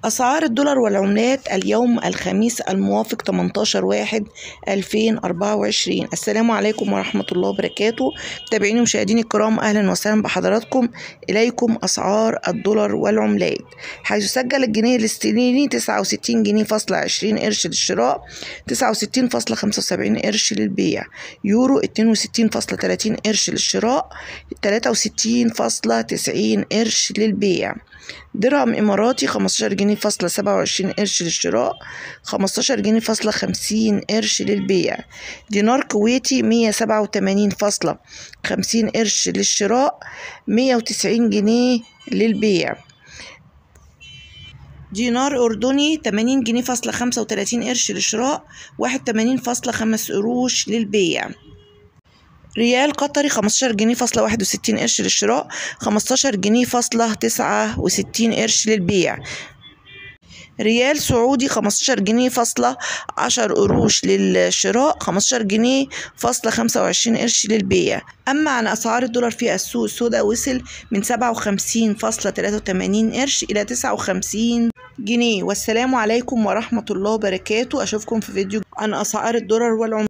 أسعار الدولار والعملات اليوم الخميس الموافق 18/1/2024. السلام عليكم ورحمة الله وبركاته. متابعيني ومشاهديني الكرام، أهلا وسهلا بحضراتكم. إليكم أسعار الدولار والعملات، حيث سجل الجنيه الاسترليني 69 جنيه فاصلة 20 قرش للشراء، 69.75 قرش للبيع. يورو 62.30 قرش للشراء، 63.90 قرش للبيع. درهم إماراتي 15 جنيه فاصلة 27 قرش للشراء، 15 جنيه فاصلة 50 قرش للبيع. دينار كويتي 187.50 قرش للشراء، 190 جنيه للبيع. دينار أردني 80 جنيه فاصلة 35 قرش للشراء، 81.5 قروش للبيع. ريال قطري 15 جنيه فاصلة 61 قرش للشراء، 15 جنيه فاصلة 69 قرش للبيع. ريال سعودي 15 جنيه فاصلة 10 قروش للشراء، 15 جنيه فاصلة 25 قرش للبيع. أما عن أسعار الدولار في السوق السوداء، وصل من 57.83 قرش إلى 59 جنيه. والسلام عليكم ورحمة الله وبركاته. أشوفكم في فيديو عن أسعار الدولار والعملات.